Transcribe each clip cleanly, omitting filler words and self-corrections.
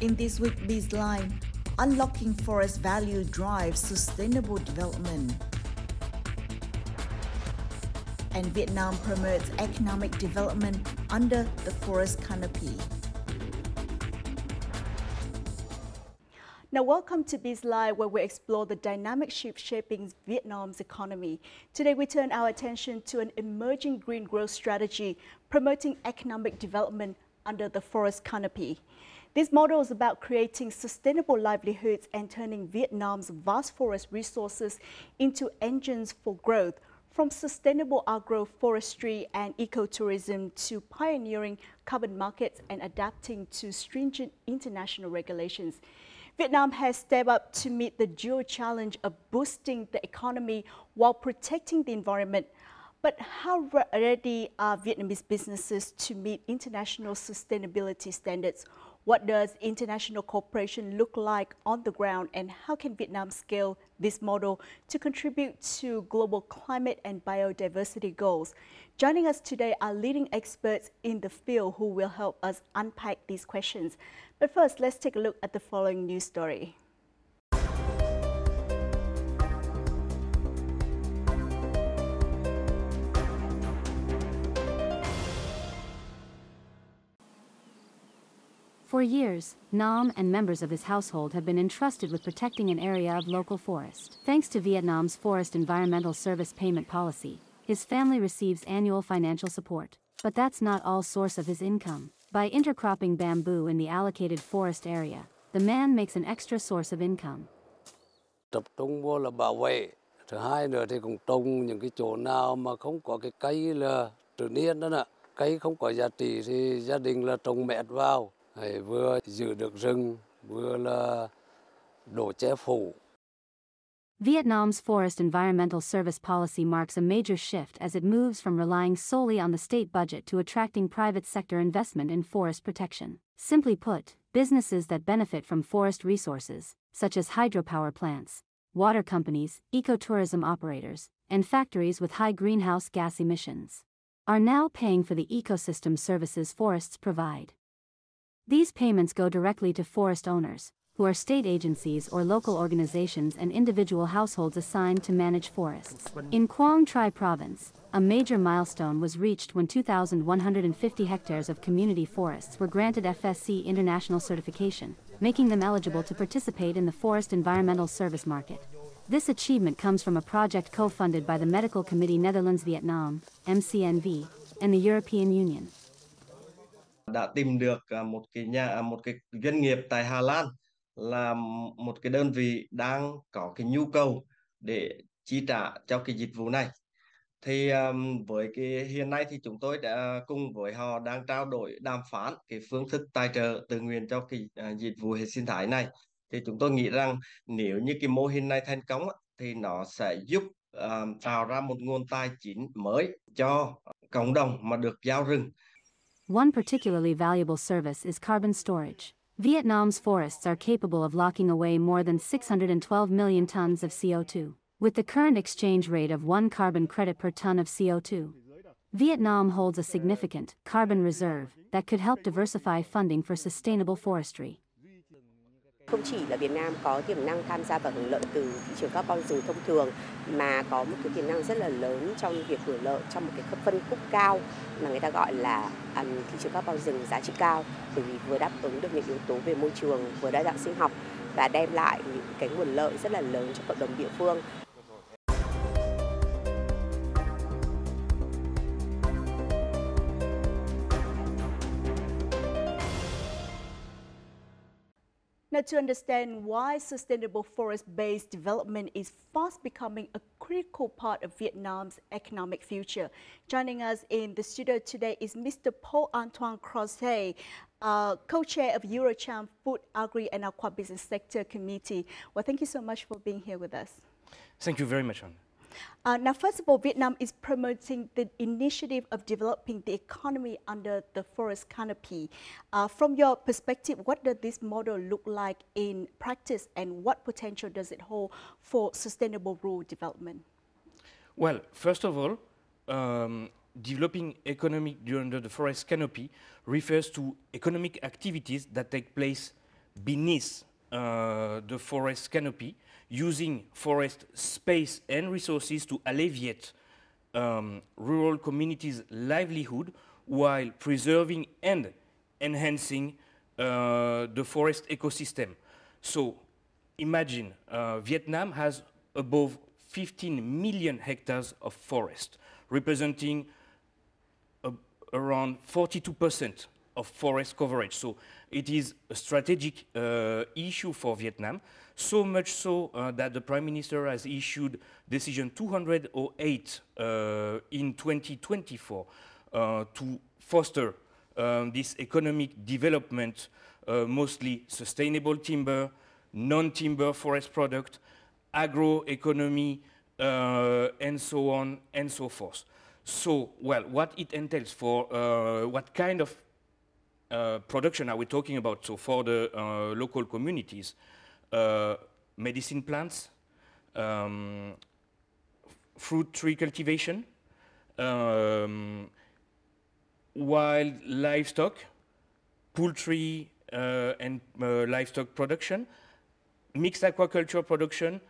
In this week's BizLive, unlocking forest value drives sustainable development. And Vietnam promotes economic development under the forest canopy. Now, welcome to BizLive, where we explore the dynamic shift shaping Vietnam's economy. Today, we turn our attention to an emerging green growth strategy promoting economic development under the forest canopy. This model is about creating sustainable livelihoods and turning Vietnam's vast forest resources into engines for growth, from sustainable agroforestry and ecotourism to pioneering carbon markets and adapting to stringent international regulations. Vietnam has stepped up to meet the dual challenge of boosting the economy while protecting the environment. But how ready are Vietnamese businesses to meet international sustainability standards? What does international cooperation look like on the ground, and how can Vietnam scale this model to contribute to global climate and biodiversity goals? Joining us today are leading experts in the field who will help us unpack these questions. But first, let's take a look at the following news story. For years, Nam and members of his household have been entrusted with protecting an area of local forest. Thanks to Vietnam's Forest Environmental Service payment policy, his family receives annual financial support. But that's not all source of his income. By intercropping bamboo in the allocated forest area, the man makes an extra source of income. Tập trung vô là bảo vệ. Thứ hai nữa thì cũng trồng những cái chỗ nào mà không có cái cây là tự nhiên đó nè. Cây không có giá trị thì gia đình là trồng mẹt vào. Vừa giữ được rừng, vừa là đổ che phủ. Vietnam's Forest Environmental Service policy marks a major shift as it moves from relying solely on the state budget to attracting private sector investment in forest protection. Simply put, businesses that benefit from forest resources, such as hydropower plants, water companies, ecotourism operators, and factories with high greenhouse gas emissions, are now paying for the ecosystem services forests provide. These payments go directly to forest owners, who are state agencies or local organizations and individual households assigned to manage forests. In Quang Tri Province, a major milestone was reached when 2,150 hectares of community forests were granted FSC International certification, making them eligible to participate in the Forest Environmental Service market. This achievement comes from a project co-funded by the Medical Committee Netherlands-Vietnam, MCNV, and the European Union. Đã tìm được một cái doanh nghiệp tại Hà Lan là một cái đơn vị đang có cái nhu cầu để chi trả cho cái dịch vụ này. Thì với cái hiện nay thì chúng tôi đã cùng với họ đang trao đổi đàm phán cái phương thức tài trợ tự nguyện cho cái dịch vụ hệ sinh thái này. Thì chúng tôi nghĩ rằng nếu như cái mô hình này thành công thì nó sẽ giúp tạo ra một nguồn tài chính mới cho cộng đồng mà được giao rừng. One particularly valuable service is carbon storage. Vietnam's forests are capable of locking away more than 612 million tons of CO2. With the current exchange rate of 1 carbon credit per ton of CO2, Vietnam holds a significant carbon reserve that could help diversify funding for sustainable forestry. Không chỉ là Việt Nam có tiềm năng tham gia và hưởng lợi từ thị trường carbon rừng thông thường, mà có một cái tiềm năng rất là lớn trong việc hưởng lợi trong một cái phân khúc cao mà người ta gọi là thị trường carbon rừng giá trị cao, bởi vì vừa đáp ứng được những yếu tố về môi trường, vừa đa dạng sinh học và đem lại những cái nguồn lợi rất là lớn cho cộng đồng địa phương. Now, to understand why sustainable forest-based development is fast becoming a critical part of Vietnam's economic future, joining us in the studio today is Mr. Paul-Antoine Crozet, co-chair of Eurocham Food, Agri and Aqua Business Sector Committee. Well, thank you so much for being here with us. Thank you very much, Anne. Now, first of all, Vietnam is promoting the initiative of developing the economy under the forest canopy. From your perspective, what does this model look like in practice, and what potential does it hold for sustainable rural development? Well, first of all, developing economy under the forest canopy refers to economic activities that take place beneath the forest canopy, using forest space and resources to alleviate rural communities' livelihood while preserving and enhancing the forest ecosystem. So imagine Vietnam has above 15 million hectares of forest, representing around 42% of forest coverage. So it is a strategic issue for Vietnam, so much so that the Prime Minister has issued Decision 208 in 2024 to foster this economic development, mostly sustainable timber, non-timber forest product, agroeconomy, and so on and so forth. So, well, what it entails for what kind of production are we talking about? So for the local communities, medicine plants, fruit tree cultivation, wild livestock, poultry and livestock production, mixed aquaculture production,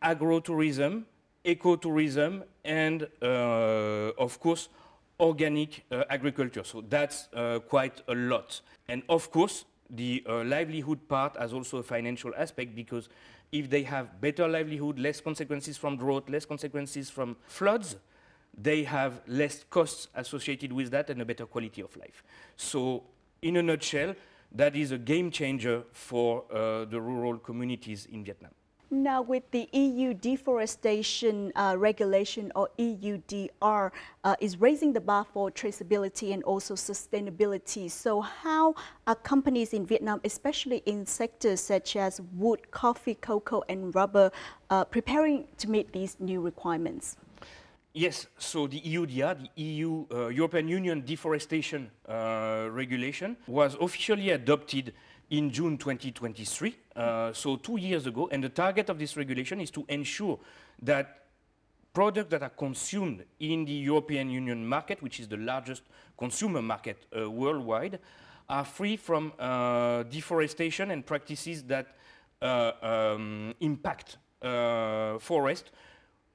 agrotourism, ecotourism, and of course organic agriculture. So that's quite a lot. And of course the livelihood part has also a financial aspect, because if they have better livelihood, less consequences from drought, less consequences from floods, they have less costs associated with that and a better quality of life. So in a nutshell, that is a game changer for the rural communities in Vietnam. Now, with the EU deforestation regulation, or EUDR, is raising the bar for traceability and also sustainability. So how are companies in Vietnam, especially in sectors such as wood, coffee, cocoa, and rubber, preparing to meet these new requirements? Yes, so the EUDR, the EU, European Union Deforestation Regulation, was officially adopted in June 2023, so 2 years ago, and the target of this regulation is to ensure that products that are consumed in the European Union market, which is the largest consumer market worldwide, are free from deforestation and practices that impact forest,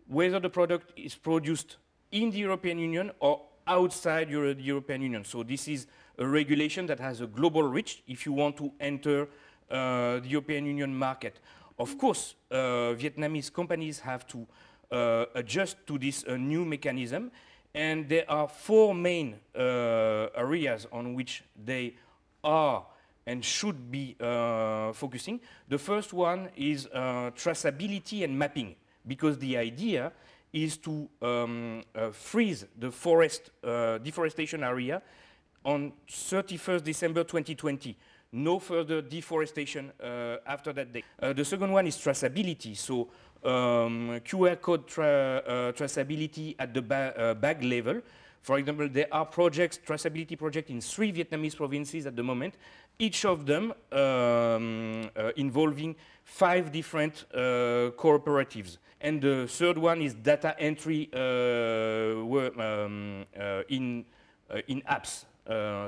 whether the product is produced in the European Union or outside the European Union. So this is a regulation that has a global reach if you want to enter the European Union market. Of course, Vietnamese companies have to adjust to this new mechanism, and there are 4 main areas on which they are and should be focusing. The first one is traceability and mapping, because the idea is to freeze the forest deforestation area on 31st December 2020. No further deforestation after that day. The second one is traceability. So QR code traceability at the bag level. For example, there are projects, traceability projects in 3 Vietnamese provinces at the moment, each of them involving 5 different cooperatives. And the third one is data entry in apps,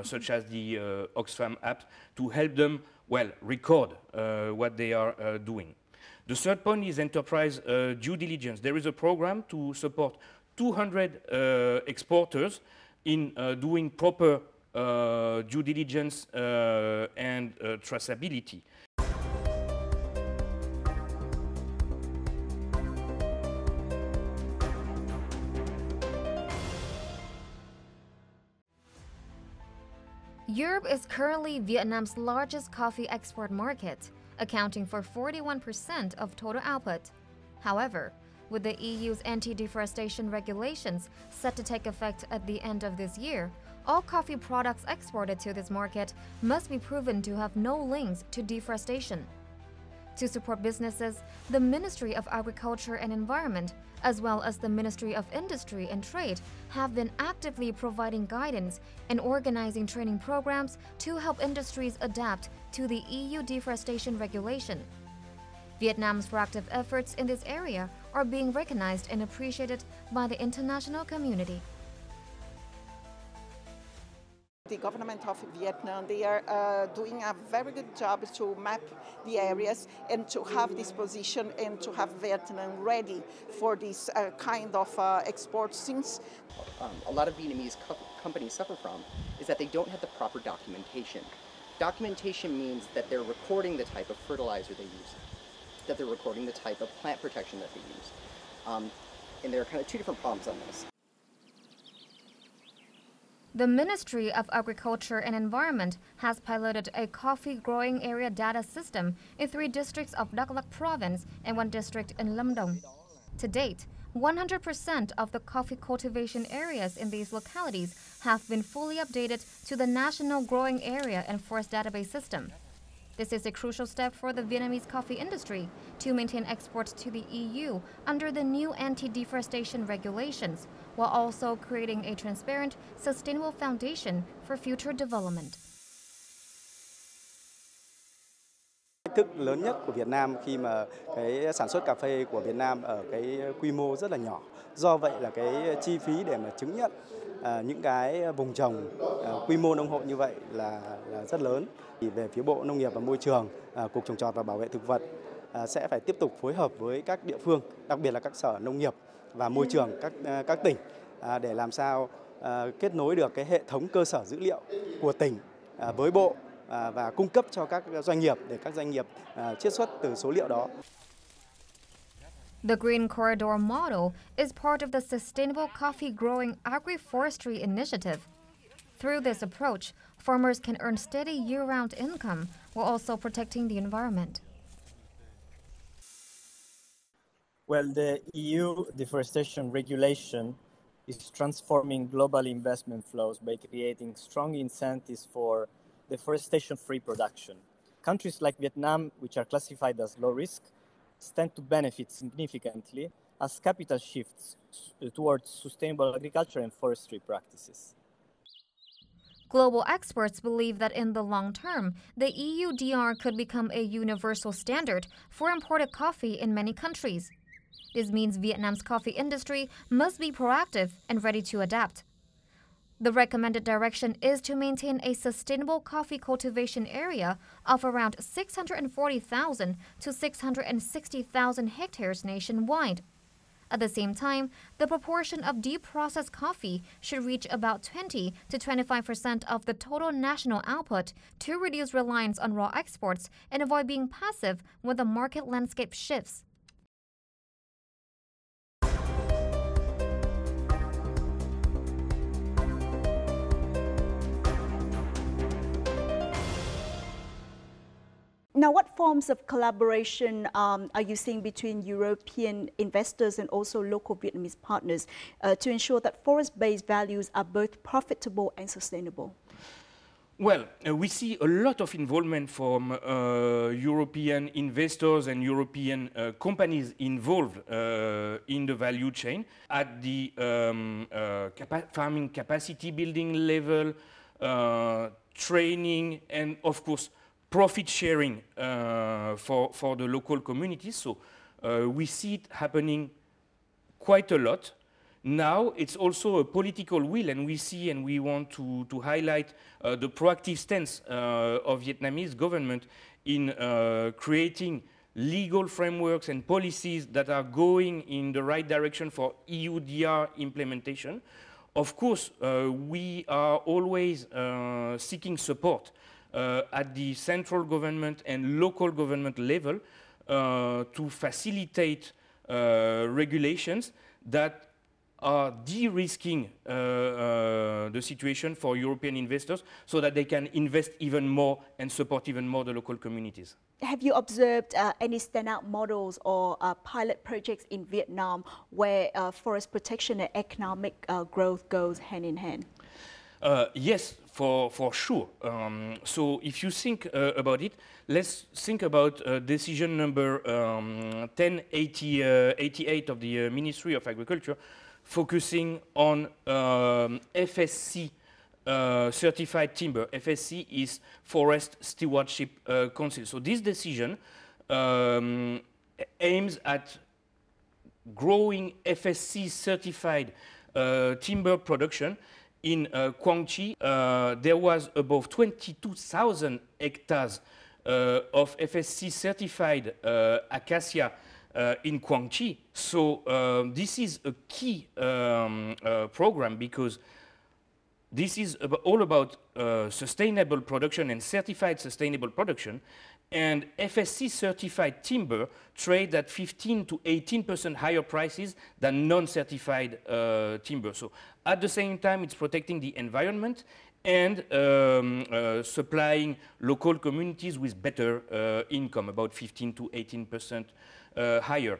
such as the Oxfam app, to help them, well, record what they are doing. The third point is enterprise due diligence. There is a program to support 200 exporters in doing proper due diligence and traceability. Europe is currently Vietnam's largest coffee export market, accounting for 41% of total output. However, with the EU's anti-deforestation regulations set to take effect at the end of this year, all coffee products exported to this market must be proven to have no links to deforestation. To support businesses, the Ministry of Agriculture and Environment, as well as the Ministry of Industry and Trade, have been actively providing guidance and organizing training programs to help industries adapt to the EU deforestation regulation. Vietnam's proactive efforts in this area are being recognized and appreciated by the international community. The government of Vietnam, they are doing a very good job to map the areas and to have this position and to have Vietnam ready for this kind of export since a lot of Vietnamese companies suffer from is that they don't have the proper documentation. Documentation means that they're recording the type of fertilizer they use, that they're recording the type of plant protection that they use. And there are kind of two different problems on this. The Ministry of Agriculture and Environment has piloted a coffee growing area data system in 3 districts of Đắk Lắk province and 1 district in Lâm Đồng. To date, 100% of the coffee cultivation areas in these localities have been fully updated to the National Growing Area and Forest Database System. This is a crucial step for the Vietnamese coffee industry to maintain exports to the EU under the new anti-deforestation regulations, while also creating a transparent, sustainable foundation for future development. Thách thức lớn nhất của Việt Nam khi mà cái sản xuất cà phê của Việt Nam ở cái quy mô rất là nhỏ. Do vậy là cái chi phí để mà chứng nhận những cái vùng trồng quy mô nông hộ như vậy là rất lớn. Thì về phía Bộ Nông nghiệp và Môi trường, Cục Trồng trọt và Bảo vệ thực vật sẽ phải tiếp tục phối hợp với các địa phương, đặc biệt là các sở nông nghiệp và môi trường các tỉnh để làm sao kết nối được cái hệ thống cơ sở dữ liệu của tỉnh với Bộ và cung cấp cho các doanh nghiệp để các doanh nghiệp chiết xuất từ số liệu đó. The Green Corridor model is part of the Sustainable Coffee Growing Agroforestry Initiative. Through this approach, farmers can earn steady year-round income while also protecting the environment. Well, the EU deforestation regulation is transforming global investment flows by creating strong incentives for deforestation-free production. Countries like Vietnam, which are classified as low risk, stand to benefit significantly as capital shifts towards sustainable agriculture and forestry practices. Global experts believe that in the long term, the EUDR could become a universal standard for imported coffee in many countries. This means Vietnam's coffee industry must be proactive and ready to adapt. The recommended direction is to maintain a sustainable coffee cultivation area of around 640,000 to 660,000 hectares nationwide. At the same time, the proportion of deep processed coffee should reach about 20 to 25% of the total national output to reduce reliance on raw exports and avoid being passive when the market landscape shifts. Now, what forms of collaboration are you seeing between European investors and also local Vietnamese partners to ensure that forest-based values are both profitable and sustainable? Well, we see a lot of involvement from European investors and European companies involved in the value chain at the farming capacity building level, training, and of course, profit sharing for the local communities. So we see it happening quite a lot. Now it's also a political will, and we see and we want to highlight the proactive stance of Vietnamese government in creating legal frameworks and policies that are going in the right direction for EUDR implementation. Of course, we are always seeking support at the central government and local government level to facilitate regulations that are de-risking the situation for European investors so that they can invest even more and support even more the local communities. Have you observed any standout models or pilot projects in Vietnam where forest protection and economic growth goes hand in hand? Yes, for sure. So if you think about it, let's think about decision number 1088 of the Ministry of Agriculture, focusing on FSC certified timber. FSC is Forest Stewardship Council. So this decision aims at growing FSC certified timber production in Guangxi, there was above 22,000 hectares of FSC certified acacia in Guangxi. So this is a key program because this is all about sustainable production and certified sustainable production. And FSC certified timber trade at 15 to 18% higher prices than non-certified timber. So at the same time, it's protecting the environment and supplying local communities with better income, about 15 to 18% higher.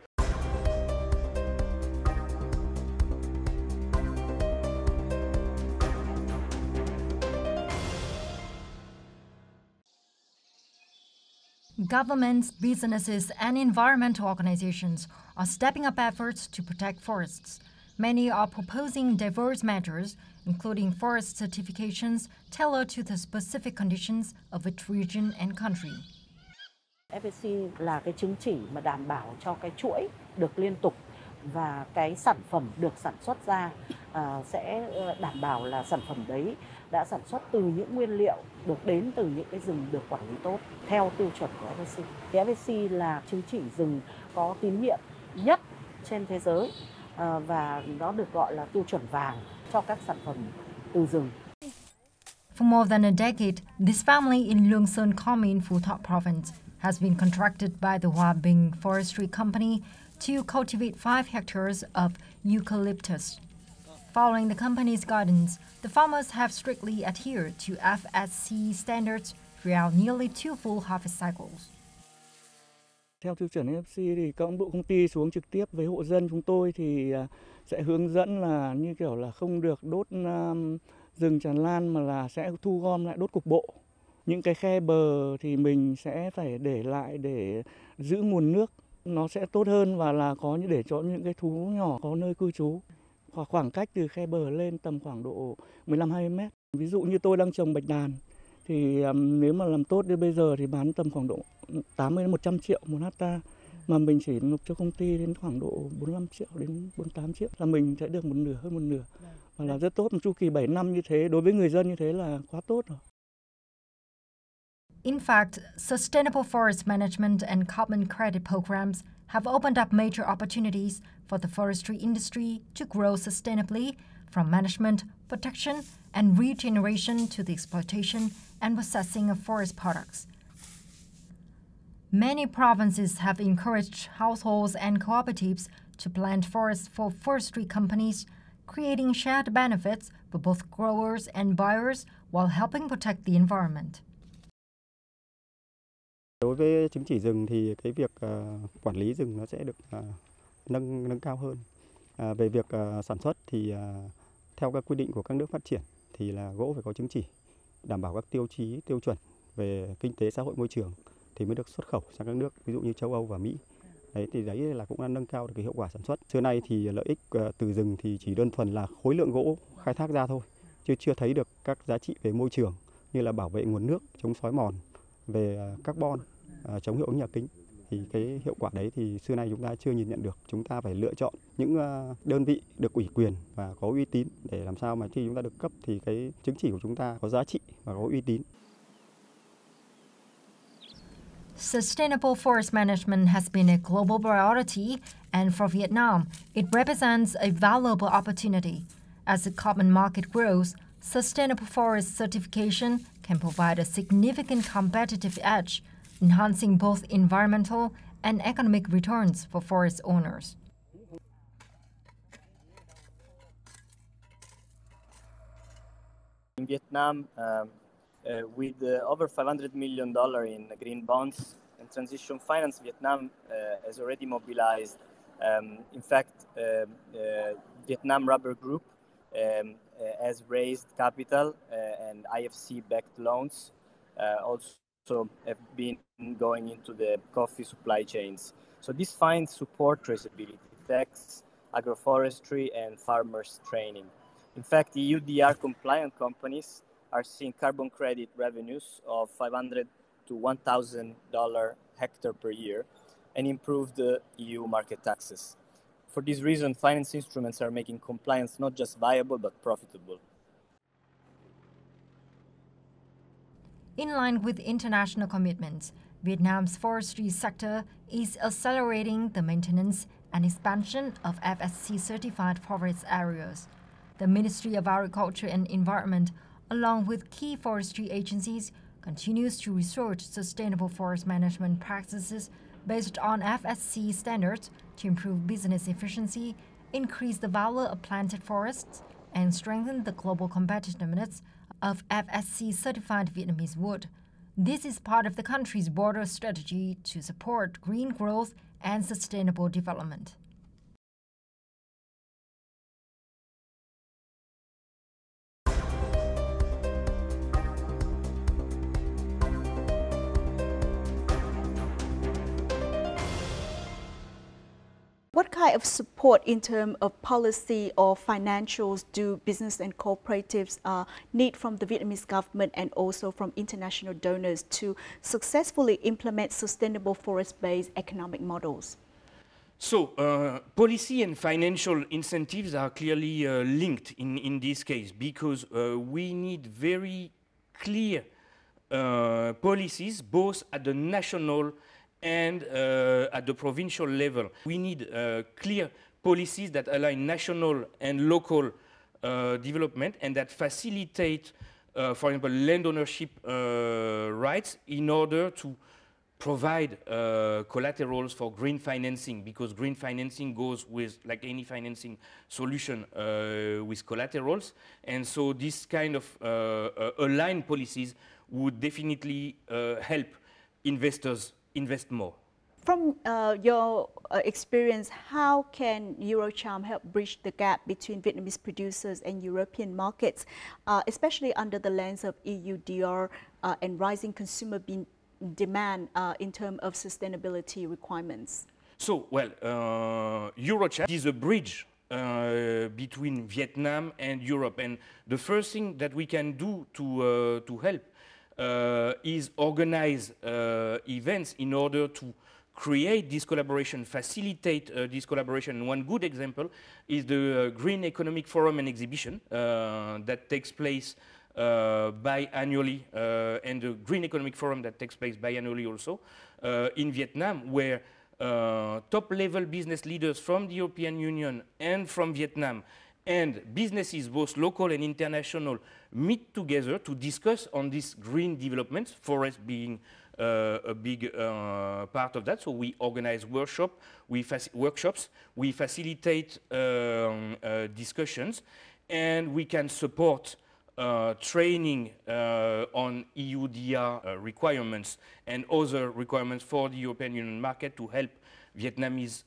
Governments, businesses, and environmental organizations are stepping up efforts to protect forests. Many are proposing diverse measures, including forest certifications tailored to the specific conditions of each region and country. FSC là cái chứng chỉ mà đảm bảo cho cái chuỗi được liên tục và cái sản phẩm được sản xuất ra sẽ đảm bảo là sản phẩm đấy đã sản xuất từ những nguyên liệu được đến từ những cái rừng được quản lý tốt theo tiêu chuẩn của FSC. Cái FSC là chứng chỉ rừng có tín nhiệm nhất trên thế giới và nó được gọi là tiêu chuẩn vàng cho các sản phẩm từ rừng. For more than a decade, this family in Lương Sơn Commune, Phú Thọ Province, has been contracted by the Hòa Bình Forestry Company to cultivate 5 hectares of eucalyptus. Following the company's guidance, the farmers have strictly adhered to FSC standards throughout nearly 2 full harvest cycles. Theo tiêu chuẩn FSC thì cán bộ công ty xuống trực tiếp với hộ dân chúng tôi thì sẽ hướng dẫn là như kiểu là không được đốt rừng tràn lan mà là sẽ thu gom lại đốt cục bộ. Những cái khe bờ thì mình sẽ phải để lại để giữ nguồn nước nó sẽ tốt hơn và là có để cho những cái thú nhỏ có nơi cư trú. Khoảng cách từ khe bờ lên tầm khoảng độ 15-20 mét. Ví dụ như tôi đang trồng bạch đàn thì nếu mà làm tốt đến bây giờ thì bán tầm khoảng độ 80 đến 100 triệu một hecta mà mình chỉ nộp cho công ty đến khoảng độ 45 triệu đến 48 triệu là mình sẽ được một nửa, hơn một nửa. Và là rất tốt, một chu kỳ 7 năm như thế đối với người dân như thế là quá tốt rồi. In fact, sustainable forest management and carbon credit programs have opened up major opportunities for the forestry industry to grow sustainably, from management, protection, and regeneration to the exploitation and processing of forest products. Many provinces have encouraged households and cooperatives to plant forests for forestry companies, creating shared benefits for both growers and buyers while helping protect the environment. Đối với chứng chỉ rừng thì cái việc quản lý rừng nó sẽ được nâng cao hơn. Về việc sản xuất thì theo các quy định của các nước phát triển thì là gỗ phải có chứng chỉ đảm bảo các tiêu chí tiêu chuẩn về kinh tế xã hội môi trường thì mới được xuất khẩu sang các nước ví dụ như châu Âu và Mỹ. Đấy thì đấy là cũng đã nâng cao được cái hiệu quả sản xuất. Xưa nay thì lợi ích từ rừng thì chỉ đơn thuần là khối lượng gỗ khai thác ra thôi, chứ chưa thấy được các giá trị về môi trường như là bảo vệ nguồn nước, chống xói mòn, về carbon, chống hiệu ứng nhà kính. Thì cái hiệu quả đấy thì xưa nay chúng ta chưa nhìn nhận được. Chúng ta phải lựa chọn những đơn vị được ủy quyền và có uy tín để làm sao mà khi chúng ta được cấp thì cái chứng chỉ của chúng ta có giá trị và có uy tín. Sustainable forest management has been a global priority, and for Vietnam, it represents a valuable opportunity. As the carbon market grows, sustainable forest certification can provide a significant competitive edge, enhancing both environmental and economic returns for forest owners. In Vietnam, with over $500 million in green bonds and transition finance, Vietnam has already mobilized. In fact, Vietnam Rubber Group has raised capital and IFC-backed loans. Also have been going into the coffee supply chains. So these funds support traceability, tax, agroforestry, and farmers training. In fact, EUDR compliant companies are seeing carbon credit revenues of $500 to $1,000 hectare per year and improved EU market access. For this reason, finance instruments are making compliance not just viable but profitable. In line with international commitments, Vietnam's forestry sector is accelerating the maintenance and expansion of FSC-certified forest areas. The Ministry of Agriculture and Environment, along with key forestry agencies, continues to research sustainable forest management practices based on FSC standards to improve business efficiency, increase the value of planted forests, and strengthen the global competitiveness of FSC-certified Vietnamese wood. This is part of the country's broader strategy to support green growth and sustainable development. What kind of support in terms of policy or financials do business and cooperatives need from the Vietnamese government and also from international donors to successfully implement sustainable forest-based economic models? So, policy and financial incentives are clearly linked in this case, because we need very clear policies both at the national and at the provincial level. We need clear policies that align national and local development and that facilitate, for example, land ownership rights in order to provide collaterals for green financing, because green financing goes with, like any financing solution, with collaterals. And so this kind of aligned policies would definitely help investors invest more. From your experience, how can Eurocharm help bridge the gap between Vietnamese producers and European markets, especially under the lens of EUDR and rising consumer demand in terms of sustainability requirements? So, well, Eurocharm is a bridge between Vietnam and Europe, and the first thing that we can do to help is organize events in order to create this collaboration, facilitate this collaboration. And one good example is the Green Economic Forum and Exhibition that takes place biannually, and the Green Economic Forum that takes place biannually also in Vietnam, where top-level business leaders from the European Union and from Vietnam and businesses, both local and international, meet together to discuss on these green developments, forest being a big part of that. So we organize workshops, we facilitate discussions, and we can support training on EUDR requirements and other requirements for the European Union market to help Vietnamese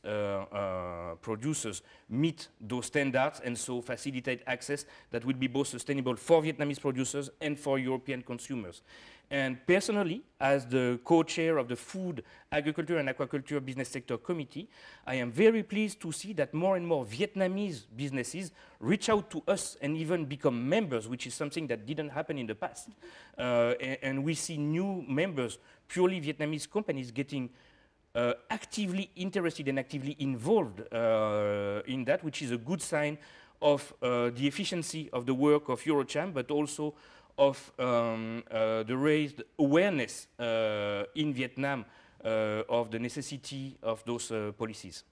producers meet those standards and so facilitate access that will be both sustainable for Vietnamese producers and for European consumers. And personally, as the co-chair of the Food, Agriculture and Aquaculture Business Sector Committee, I am very pleased to see that more and more Vietnamese businesses reach out to us and even become members, which is something that didn't happen in the past. And we see new members, purely Vietnamese companies, getting actively interested and actively involved in that, which is a good sign of the efficiency of the work of Eurocharm, but also of the raised awareness in Vietnam of the necessity of those policies.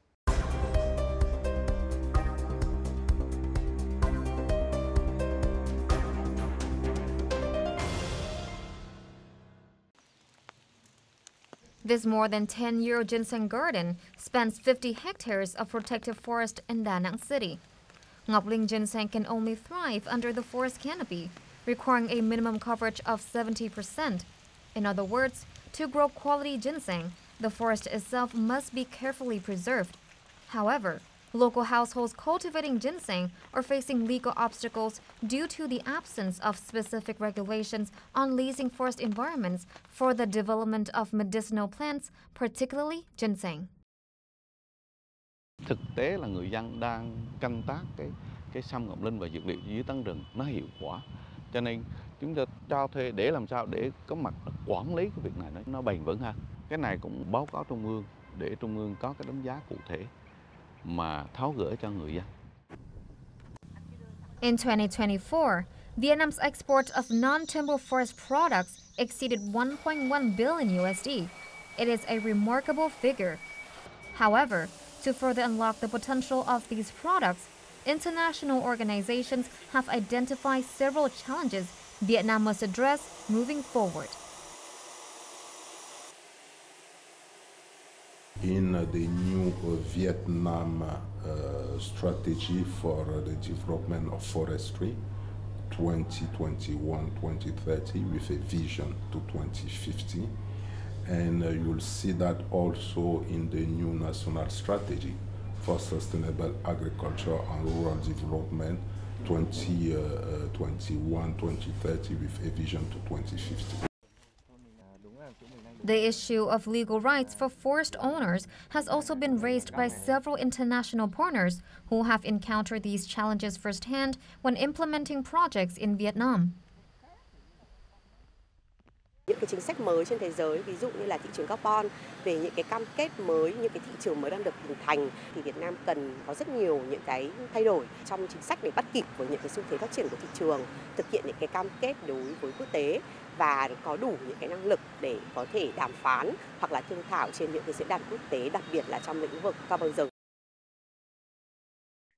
This more than 10-year Jinseng Garden spans 50 hectares of protected forest in Da Nang City. Ngọc Linh ginseng can only thrive under the forest canopy, requiring a minimum coverage of 70%. In other words, to grow quality ginseng, the forest itself must be carefully preserved. However, local households cultivating ginseng are facing legal obstacles due to the absence of specific regulations on leasing forest environments for the development of medicinal plants, particularly ginseng. Thực tế là người dân đang canh tác cái sâm ngọc linh và dược liệu dưới tán rừng nó hiệu quả. Cho nên chúng ta cho thuê để làm sao để có mặt quản lý cái việc này nó bền vững hơn. Cái này cũng báo cáo Trung ương để Trung ương có cái đánh giá cụ thể mà tháo gỡ cho người dân. In 2024, Vietnam's export of non-timber forest products exceeded 1.1 billion USD. It is a remarkable figure. However, to further unlock the potential of these products, international organizations have identified several challenges Vietnam must address moving forward. In the new Vietnam strategy for the development of forestry, 2021-2030, with a vision to 2050. And you'll see that also in the new national strategy for sustainable agriculture and rural development, 2021-2030, with a vision to 2050. The issue of legal rights for forest owners has also been raised by several international partners who have encountered these challenges firsthand when implementing projects in Vietnam. Những cái chính sách mới trên thế giới, ví dụ như là thị trường carbon, về những cái cam kết mới, những cái thị trường mới đang được hình thành, thì Việt Nam cần có rất nhiều những cái thay đổi trong chính sách để bắt kịp với những cái xu thế phát triển của thị trường, thực hiện những cái cam kết đối với quốc tế và có đủ những cái năng lực để có thể đàm phán hoặc là thương thảo trên những cái diễn đàn quốc tế, đặc biệt là trong lĩnh vực carbon rừng.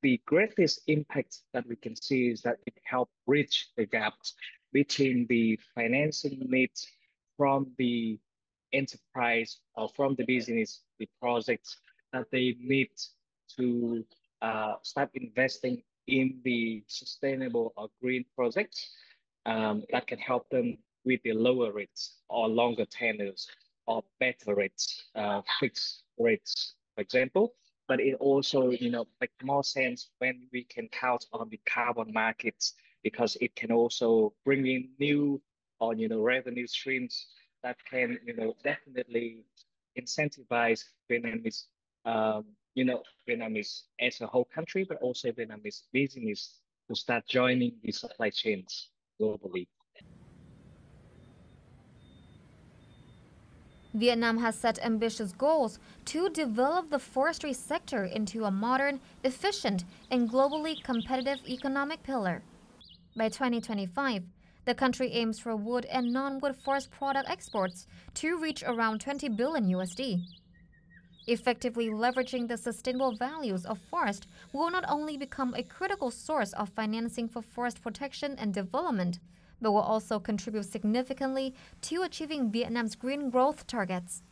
The greatest impact that we can see is that it helped bridge the gaps between the financing needs from the enterprise or from the business, the projects that they need to start investing in the sustainable or green projects that can help them with the lower rates or longer tenures or better rates, fixed rates, for example. But it also, makes more sense when we can count on the carbon markets, because it can also bring in new or revenue streams that can definitely incentivize Vietnamese Vietnamese as a whole country, but also Vietnamese business to start joining the supply chains globally. Vietnam has set ambitious goals to develop the forestry sector into a modern, efficient, and globally competitive economic pillar. By 2025, the country aims for wood and non-wood forest product exports to reach around 20 billion USD. Effectively leveraging the sustainable values of forest will not only become a critical source of financing for forest protection and development, but will also contribute significantly to achieving Vietnam's green growth targets.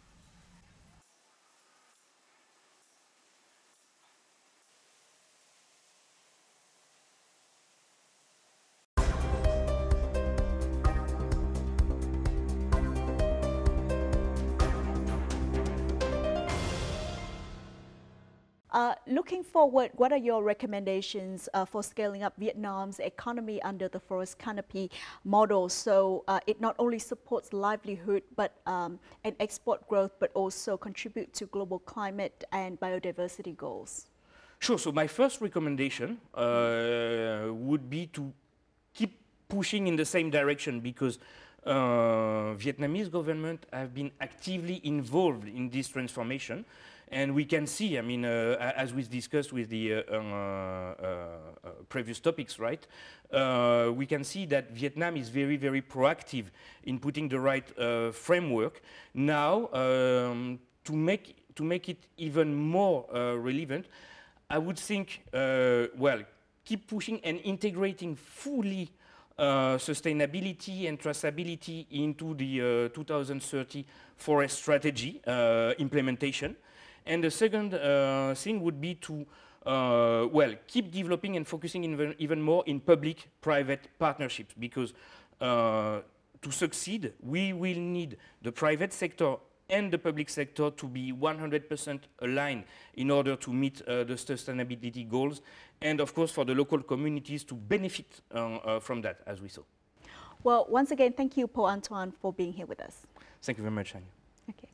Looking forward, what are your recommendations for scaling up Vietnam's economy under the forest canopy model? So it not only supports livelihood and export growth, but also contribute to global climate and biodiversity goals? Sure. So my first recommendation would be to keep pushing in the same direction, because Vietnamese government have been actively involved in this transformation. And we can see, as we discussed with the previous topics, right? We can see that Vietnam is very, very proactive in putting the right framework. Now, to make it even more relevant, I would think, keep pushing and integrating fully sustainability and traceability into the 2030 forest strategy implementation. And the second thing would be to keep developing and focusing even more in public-private partnerships, because to succeed, we will need the private sector and the public sector to be 100% aligned in order to meet the sustainability goals, and of course for the local communities to benefit from that, as we saw. Well, once again, thank you, Paul Antoine, for being here with us. Thank you very much, Anya. Okay.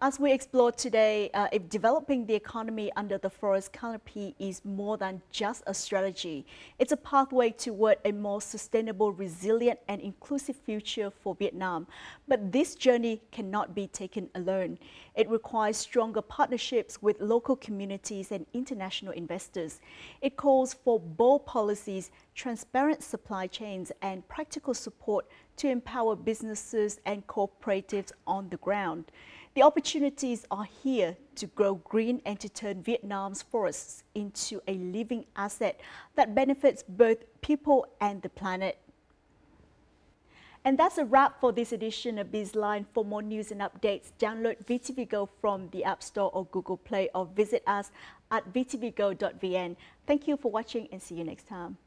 As we explored today, if developing the economy under the forest canopy is more than just a strategy, it's a pathway toward a more sustainable, resilient, and inclusive future for Vietnam. But this journey cannot be taken alone. It requires stronger partnerships with local communities and international investors. It calls for bold policies, transparent supply chains, and practical support to empower businesses and cooperatives on the ground. The opportunities are here to grow green and to turn Vietnam's forests into a living asset that benefits both people and the planet. And that's a wrap for this edition of BizLine. For more news and updates, download VTVgo from the App Store or Google Play, or visit us at vtvgo.vn. Thank you for watching and see you next time.